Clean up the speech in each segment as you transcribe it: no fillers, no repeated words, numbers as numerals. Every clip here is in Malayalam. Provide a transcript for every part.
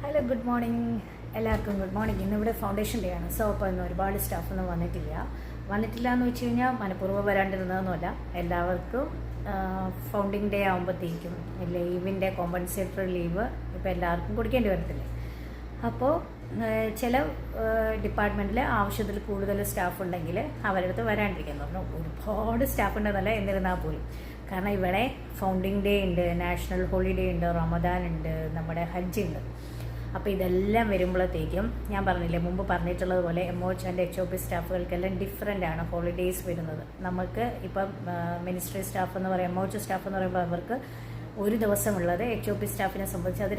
ഹലോ ഗുഡ് മോർണിംഗ് എല്ലാവർക്കും ഗുഡ് മോർണിംഗ്. ഇന്നിവിടെ ഫൗണ്ടേഷൻ ഡേ ആണ്. സോ അപ്പോൾ ഇന്ന് ഒരുപാട് സ്റ്റാഫൊന്നും വന്നിട്ടില്ല എന്ന് വെച്ച് കഴിഞ്ഞാൽ മനഃപൂർവ്വം വരാണ്ടിരുന്നതെന്നല്ല. എല്ലാവർക്കും ഫൗണ്ടിങ് ഡേ ആകുമ്പോഴത്തേക്കും ലീവിൻ്റെ കോമ്പൻസേറ്ററി ലീവ് ഇപ്പോൾ എല്ലാവർക്കും കൊടുക്കേണ്ടി വരത്തില്ലേ. അപ്പോൾ ചില ഡിപ്പാർട്ട്മെൻറ്റിൽ ആവശ്യത്തിൽ കൂടുതൽ സ്റ്റാഫ് ഉണ്ടെങ്കിൽ അവരുടെ അടുത്ത് വരാണ്ടിരിക്കാൻ പറഞ്ഞു. ഒരുപാട് സ്റ്റാഫ് ഉണ്ടെന്നല്ല, എന്നിരുന്നാൽ പോലും. കാരണം ഇവിടെ ഫൗണ്ടിങ് ഡേ ഉണ്ട്, നാഷണൽ ഹോളിഡേ ഉണ്ട്, റമദാൻ ഉണ്ട്, നമ്മുടെ ഹജ്ജ് ഉണ്ട്. അപ്പോൾ ഇതെല്ലാം വരുമ്പോഴത്തേക്കും ഞാൻ പറഞ്ഞില്ലേ, മുമ്പ് പറഞ്ഞിട്ടുള്ളത് പോലെ MOH ആൻഡ് HOP സ്റ്റാഫുകൾക്കെല്ലാം ഡിഫറെൻ്റ് ആണ് ഹോളിഡേയ്സ് വരുന്നത്. നമുക്ക് ഇപ്പം മിനിസ്ട്രി സ്റ്റാഫ് എന്ന് പറയുമ്പോൾ MOH സ്റ്റാഫ് എന്ന് പറയുമ്പോൾ അവർക്ക് ഒരു ദിവസമുള്ളത്, HOP സ്റ്റാഫിനെ സംബന്ധിച്ച് അത്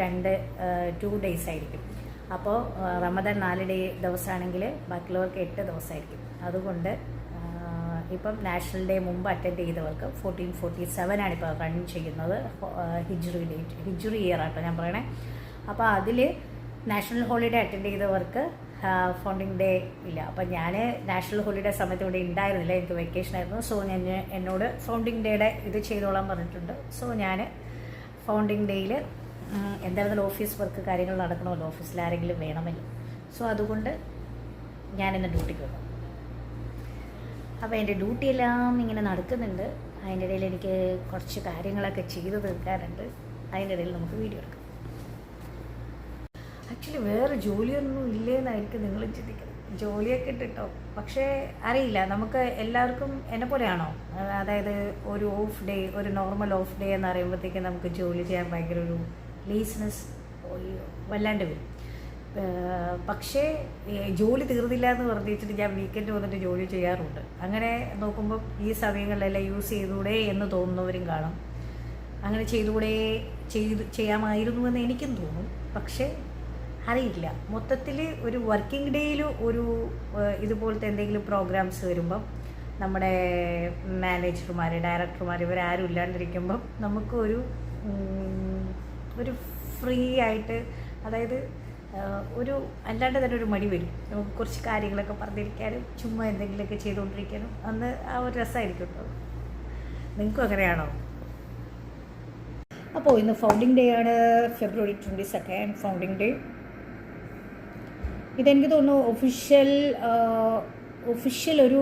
2 days ആയിരിക്കും. അപ്പോൾ റമദാൻ 4 ദിവസമാണെങ്കിൽ ബാക്കിയുള്ളവർക്ക് 8 ദിവസമായിരിക്കും. അതുകൊണ്ട് ഇപ്പം നാഷണൽ ഡേ മുമ്പ് അറ്റൻഡ് ചെയ്തവർക്ക് 1447 ആണ് ഇപ്പോൾ റൺ ചെയ്യുന്നത്. ഹിജ്റി ഇയർ ആട്ടോ ഞാൻ പറയണേ. അപ്പോൾ അതിൽ നാഷണൽ ഹോളിഡേ അറ്റൻഡ് ചെയ്തവർക്ക് ഫൗണ്ടിങ് ഡേ ഇല്ല. അപ്പം ഞാൻ നാഷണൽ ഹോളിഡേ സമയത്ത് ഇവിടെ ഉണ്ടായിരുന്നില്ല, എനിക്ക് വെക്കേഷൻ ആയിരുന്നു. സോ ഞാൻ എന്നോട് ഫൗണ്ടിങ് ഡേയുടെ ഇത് ചെയ്തോളാൻ പറഞ്ഞിട്ടുണ്ട്. സോ ഞാൻ ഫൗണ്ടിങ് ഡേയിൽ എന്തായാലും ഓഫീസ് വർക്ക് കാര്യങ്ങൾ നടക്കണമല്ലോ, ഓഫീസിൽ ആരെങ്കിലും വേണമല്ലോ. സോ അതുകൊണ്ട് ഞാനിന്ന് ഡ്യൂട്ടിക്ക് വന്നു. അപ്പോൾ എൻ്റെ ഡ്യൂട്ടിയെല്ലാം ഇങ്ങനെ നടക്കുന്നുണ്ട്. അതിൻ്റെ ഇടയിൽ എനിക്ക് കുറച്ച് കാര്യങ്ങളൊക്കെ ചെയ്ത് തീർക്കാറുണ്ട്. അതിൻ്റെ ഇടയിൽ നമുക്ക് വീഡിയോ എടുക്കാം. ആക്ച്വലി വേറെ ജോലിയൊന്നും ഇല്ലേന്നായിരിക്കും നിങ്ങൾ ചിന്തിക്കുന്നത്. ജോലിയൊക്കെ ഇട്ടിട്ടോ, പക്ഷേ അറിയില്ല, നമുക്ക് എല്ലാവർക്കും എന്നെ പോലെയാണോ? അതായത് ഒരു ഓഫ് ഡേ, ഒരു നോർമൽ ഓഫ് ഡേ എന്ന് പറയുമ്പോഴത്തേക്കും നമുക്ക് ജോലി ചെയ്യാൻ ഭയങ്കര ഒരു ലീസ്നെസ് വല്ലാണ്ട് വരും. പക്ഷേ ജോലി തീർന്നില്ല എന്ന് പറഞ്ഞു വെച്ചിട്ട് ഞാൻ വീക്കെൻഡ് വന്നിട്ട് ജോലി ചെയ്യാറുണ്ട്. അങ്ങനെ നോക്കുമ്പോൾ ഈ സമയങ്ങളിലെല്ലാം യൂസ് ചെയ്തുകൂടെ എന്ന് തോന്നുന്നവരും കാണും. അങ്ങനെ ചെയ്യാമായിരുന്നു എന്ന് എനിക്കും തോന്നും. പക്ഷേ അറിയില്ല, മൊത്തത്തിൽ ഒരു വർക്കിംഗ് ഡേയിൽ ഒരു ഇതുപോലത്തെ എന്തെങ്കിലും പ്രോഗ്രാംസ് വരുമ്പം നമ്മുടെ മാനേജർമാർ, ഡയറക്ടർമാർ ഇവരാരും ഇല്ലാണ്ടിരിക്കുമ്പം നമുക്ക് ഒരു ഫ്രീ ആയിട്ട്, അതായത് ഒരു അല്ലാണ്ട് തന്നെ ഒരു മടി വരും. നമുക്ക് കുറച്ച് കാര്യങ്ങളൊക്കെ പറഞ്ഞിരിക്കാനും ചുമ്മാ എന്തെങ്കിലുമൊക്കെ ചെയ്തുകൊണ്ടിരിക്കാനും അന്ന് ആ ഒരു രസമായിരിക്കും കേട്ടോ. നിങ്ങൾക്കും അങ്ങനെയാണോ? അപ്പോൾ ഇന്ന് ഫൗണ്ടിങ് ഡേ ആണ്, February 22 ഫൗണ്ടിങ് ഡേ. ഇതെനിക്ക് തോന്നുന്നു ഒഫീഷ്യൽ ഒരു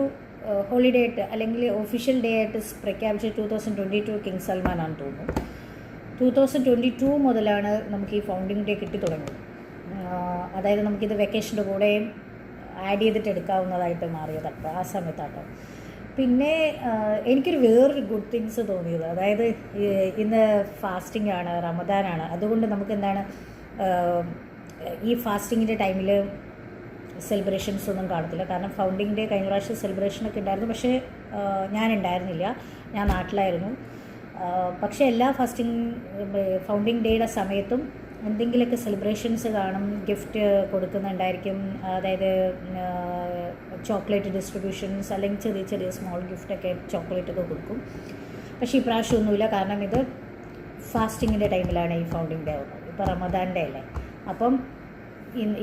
ഹോളിഡേ ആയിട്ട് അല്ലെങ്കിൽ ഒഫീഷ്യൽ ഡേ ആയിട്ട് പ്രഖ്യാപിച്ച 2022 കിങ് സൽമാൻ ആണെന്ന് തോന്നുന്നു. 2022 മുതലാണ് നമുക്ക് ഈ ഫൗണ്ടിങ് ഡേ കിട്ടി തുടങ്ങിയത്. അതായത് നമുക്കിത് വെക്കേഷൻ്റെ കൂടെ ആഡ് ചെയ്തിട്ട് എടുക്കാവുന്നതായിട്ട് മാറിയതട്ടോ ആ സമയത്താട്ടോ. പിന്നെ എനിക്കൊരു വേറൊരു ഗുഡ് തിങ്സ് തോന്നിയത്, അതായത് ഇന്ന് ഫാസ്റ്റിംഗ് ആണ്, റമദാനാണ്. അതുകൊണ്ട് നമുക്ക് എന്താണ് ഈ ഫാസ്റ്റിങ്ങിൻ്റെ ടൈമിൽ സെലിബ്രേഷൻസ് ഒന്നും കാണത്തില്ല. കാരണം ഫൗണ്ടിങ് ഡേ കഴിഞ്ഞ പ്രാവശ്യം സെലിബ്രേഷനൊക്കെ ഉണ്ടായിരുന്നു, പക്ഷേ ഞാൻ ഉണ്ടായിരുന്നില്ല, ഞാൻ നാട്ടിലായിരുന്നു. പക്ഷേ എല്ലാ ഫൗണ്ടിങ് ഡേയുടെ സമയത്തും എന്തെങ്കിലുമൊക്കെ സെലിബ്രേഷൻസ് കാണും, ഗിഫ്റ്റ് കൊടുക്കുന്നുണ്ടായിരിക്കും. അതായത് ചോക്ലേറ്റ് ഡിസ്ട്രിബ്യൂഷൻസ് അല്ലെങ്കിൽ ചെറിയ ചെറിയ സ്മോൾ ഗിഫ്റ്റൊക്കെ ചോക്ലേറ്റൊക്കെ കൊടുക്കും. പക്ഷേ ഈ പ്രാവശ്യം ഒന്നുമില്ല, കാരണം ഇത് ഫാസ്റ്റിങ്ങിൻ്റെ ടൈമിലാണ് ഈ ഫൗണ്ടിങ് ഡേ ആവുന്നത്. ഇപ്പോൾ റമദാൻ്റെ അല്ലേ, അപ്പം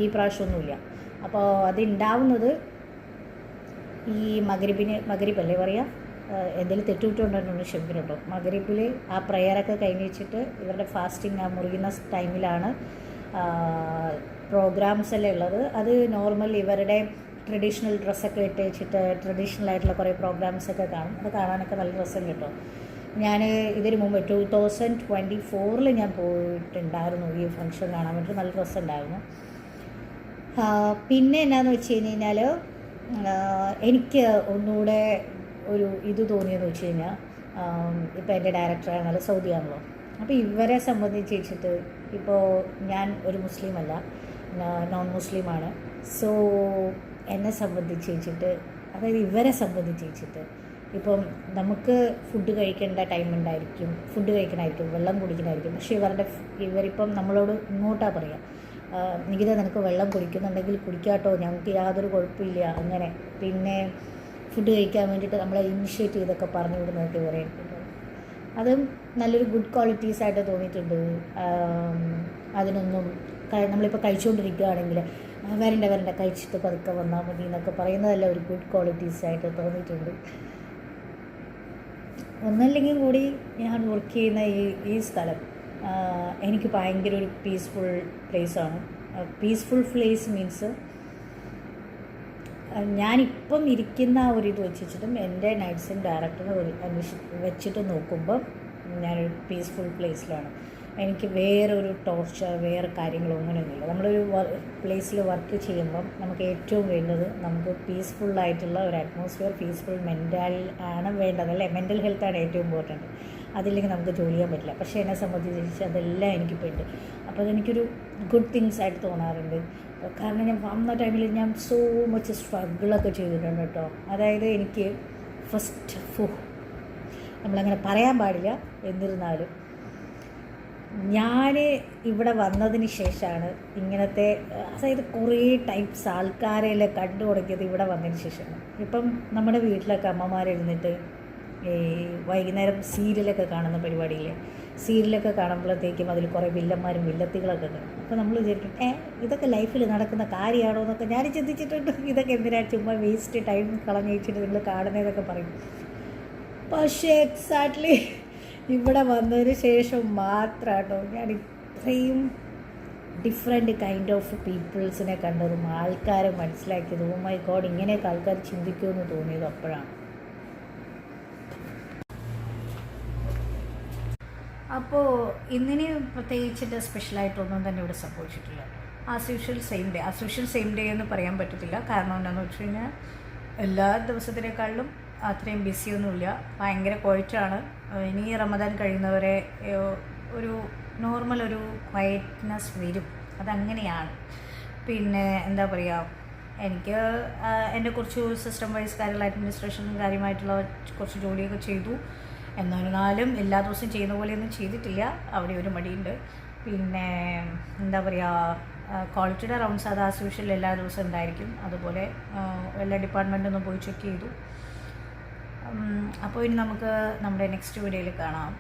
ഈ പ്രാവശ്യം ഒന്നുമില്ല. അപ്പോൾ അതുണ്ടാവുന്നത് ഈ മഗ്രിബല്ലേ പറയുക, എന്തെങ്കിലും തെറ്റുവിട്ടുകൊണ്ടുണ്ടെന്ന് ക്ഷമിക്കുന്നുണ്ടോ. മഗ്രിബിൽ ആ പ്രയറൊക്കെ കഴിഞ്ഞ് വെച്ചിട്ട് ഇവരുടെ ഫാസ്റ്റിംഗ് ആ മുറിയുന്ന ടൈമിലാണ് പ്രോഗ്രാംസ് എല്ലാം ഉള്ളത്. അത് നോർമൽ ഇവരുടെ ട്രഡീഷണൽ ഡ്രസ്സൊക്കെ ഇട്ട് വെച്ചിട്ട് ട്രഡീഷണൽ ആയിട്ടുള്ള കുറേ പ്രോഗ്രാംസൊക്കെ കാണും. അത് കാണാനൊക്കെ നല്ല രസം കിട്ടും. ഞാൻ ഇതിന് മുമ്പ് 2024 ഞാൻ പോയിട്ടുണ്ടായിരുന്നു ഈ ഫംഗ്ഷൻ കാണാൻ വേണ്ടിയിട്ട്. നല്ല രസമുണ്ടായിരുന്നു. പിന്നെ എന്നാന്ന് വെച്ച് കഴിഞ്ഞാൽ എനിക്ക് ഒന്നുകൂടെ ഒരു ഇത് തോന്നിയെന്ന് വെച്ച് കഴിഞ്ഞാൽ, ഇപ്പോൾ എൻ്റെ ഡയറക്ടറാണല്ലോ, സൗദി ആണല്ലോ. അപ്പോൾ ഇവരെ സംബന്ധിച്ച് വെച്ചിട്ട്, ഇപ്പോൾ ഞാൻ ഒരു മുസ്ലിമല്ല, നോൺ മുസ്ലിമാണ്. സോ എന്നെ സംബന്ധിച്ച് വെച്ചിട്ട്, അതായത് ഇവരെ സംബന്ധിച്ച് വെച്ചിട്ട്, ഇപ്പം നമുക്ക് ഫുഡ് കഴിക്കേണ്ട ടൈം ഉണ്ടായിരിക്കും, ഫുഡ് കഴിക്കണമായിരിക്കും, വെള്ളം കുടിക്കണമായിരിക്കും. പക്ഷേ ഇവരിപ്പം നമ്മളോട് ഇങ്ങോട്ടാണ് പറയുക, നികിത നിനക്ക് വെള്ളം കുടിക്കുന്നുണ്ടെങ്കിൽ കുടിക്കാട്ടോ, ഞങ്ങൾക്ക് യാതൊരു കുഴപ്പമില്ല അങ്ങനെ. പിന്നെ ഫുഡ് കഴിക്കാൻ വേണ്ടിയിട്ട് നമ്മളെ ഇനിഷ്യേറ്റ് ചെയ്തൊക്കെ പറഞ്ഞു വിടുന്നതൊക്കെ പറയുന്നുണ്ട്. അതും നല്ലൊരു ഗുഡ് ക്വാളിറ്റീസായിട്ട് തോന്നിയിട്ടുണ്ട്. അതിനൊന്നും നമ്മളിപ്പോൾ കഴിച്ചുകൊണ്ടിരിക്കുകയാണെങ്കിൽ വരണ്ട കഴിച്ചിട്ട് പതുക്കെ വന്നാൽ മതി എന്നൊക്കെ പറയുന്നതെല്ലാം ഒരു ഗുഡ് ക്വാളിറ്റീസായിട്ട് തോന്നിയിട്ടുണ്ട്. ഒന്നല്ലെങ്കിൽ കൂടി ഞാൻ വർക്ക് ചെയ്യുന്ന ഈ സ്ഥലം എനിക്ക് ഭയങ്കര ഒരു പീസ്ഫുൾ പ്ലേസാണ്. പീസ്ഫുൾ പ്ലേസ് മീൻസ് ഞാനിപ്പം ഇരിക്കുന്ന ഒരു ഇത് വെച്ചിട്ടും എൻ്റെ നൈറ്റ്സും ഡയറക്ടറിനെ വെച്ചിട്ട് നോക്കുമ്പം ഞാനൊരു പീസ്ഫുൾ പ്ലേസിലാണ്. എനിക്ക് വേറൊരു ടോർച്ചർ വേറെ കാര്യങ്ങളോ അങ്ങനെയൊന്നുമില്ല. നമ്മളൊരു പ്ലേസിൽ വർക്ക് ചെയ്യുമ്പം നമുക്ക് ഏറ്റവും വേണ്ടത് നമുക്ക് പീസ്ഫുള്ളായിട്ടുള്ള ഒരു അറ്റ്മോസ്ഫിയർ, പീസ്ഫുൾ മെൻ്റൽ ആണ് വേണ്ടത് അല്ലേ. മെൻ്റൽ ഹെൽത്താണ് ഏറ്റവും ഇമ്പോർട്ടൻറ്റ്. അതില്ലെങ്കിൽ നമുക്ക് ജോലി ചെയ്യാൻ പറ്റില്ല. പക്ഷേ എന്നെ സംബന്ധിച്ച് അതെല്ലാം എനിക്കിപ്പോൾ ഉണ്ട്. അപ്പോൾ അതെനിക്കൊരു ഗുഡ് തിങ്സ് ആയിട്ട് തോന്നാറുണ്ട്. കാരണം ഞാൻ വന്ന ടൈമിൽ ഞാൻ സോ മച്ച് സ്ട്രഗിളൊക്കെ ചെയ്തിട്ടുണ്ട് കേട്ടോ. അതായത് എനിക്ക് നമ്മളങ്ങനെ പറയാൻ പാടില്ല, എന്നിരുന്നാലും ഞാൻ ഇവിടെ വന്നതിന് ശേഷമാണ് ഇങ്ങനത്തെ, അതായത് കുറേ ടൈപ്സ് ആൾക്കാരെല്ലാം കണ്ടു തുടങ്ങിയത് ഇവിടെ വന്നതിന് ശേഷമാണ്. ഇപ്പം നമ്മുടെ വീട്ടിലൊക്കെ അമ്മമാരിരുന്നിട്ട് ഈ വൈകുന്നേരം സീരിയലൊക്കെ കാണുന്ന പരിപാടിയില്ലേ, സീരിയലൊക്കെ കാണുമ്പോഴത്തേക്കും അതിൽ കുറേ വില്ലന്മാരും വില്ലത്തികളൊക്കെ കാണും. അപ്പോൾ നമ്മൾ വിചാരിക്കും ഇതൊക്കെ ലൈഫിൽ നടക്കുന്ന കാര്യമാണോ എന്നൊക്കെ ഞാൻ ചിന്തിച്ചിട്ടുണ്ട്. ഇതൊക്കെ എന്തിനാണ് ചുമ്മാ വേസ്റ്റ് ടൈം കളഞ്ഞു വെച്ചിട്ട് നിങ്ങൾ കാണുന്നതൊക്കെ പറയും. പക്ഷേ എക്സാക്ട്ലി ഇവിടെ വന്നതിന് ശേഷം മാത്രമാട്ടോ ഞാൻ ഇത്രയും ഡിഫറെൻറ്റ് കൈൻഡ് ഓഫ് പീപ്പിൾസിനെ കണ്ടതും ആൾക്കാരെ മനസ്സിലാക്കിയതും. ഓ മൈ ഗോഡ്, ഇങ്ങനെയൊക്കെ ആൾക്കാർ ചിന്തിക്കുമെന്ന് തോന്നിയത് അപ്പോഴാണ്. അപ്പോൾ ഇന്നിന് പ്രത്യേകിച്ചിട്ട് സ്പെഷ്യലായിട്ടൊന്നും തന്നെ ഇവിടെ സംഭവിച്ചിട്ടില്ല. ആസ് യൂഷ്വൽ സെയിം ഡേ എന്ന് പറയാൻ പറ്റത്തില്ല. കാരണം എന്താണെന്ന് വെച്ച് കഴിഞ്ഞാൽ എല്ലാ ദിവസത്തിനേക്കാളും അത്രയും ബിസിയൊന്നുമില്ല, ഭയങ്കര ക്വയറ്റാണ്. ഇനി റമദാൻ കഴിയുന്നവരെ ഒരു നോർമൽ ഒരു ക്വയറ്റ്നെസ് വരും, അതങ്ങനെയാണ്. പിന്നെ എന്താ പറയുക, എനിക്ക് എൻ്റെ കുറച്ച് സിസ്റ്റം വൈസ് കാര്യങ്ങൾ, അഡ്മിനിസ്ട്രേഷനും കാര്യമായിട്ടുള്ള കുറച്ച് ജോലിയൊക്കെ ചെയ്തു. എന്നാലും എല്ലാ ദിവസവും ചെയ്യുന്ന പോലെയൊന്നും ചെയ്തിട്ടില്ല, അവിടെ ഒരു മടിയുണ്ട്. പിന്നെ എന്താ പറയുക, ക്വാളിറ്റിയുടെ റൗണ്ട്സ് അത് ആസ് യൂഷ്വൽ എല്ലാ ദിവസവും ഉണ്ടായിരിക്കും. അതുപോലെ എല്ലാ ഡിപ്പാർട്ട്മെൻറ്റൊന്നും പോയി ചെക്ക് ചെയ്തു. അപ്പോൾ ഇനി നമുക്ക് നമ്മുടെ നെക്സ്റ്റ് വീഡിയോയിൽ കാണാം.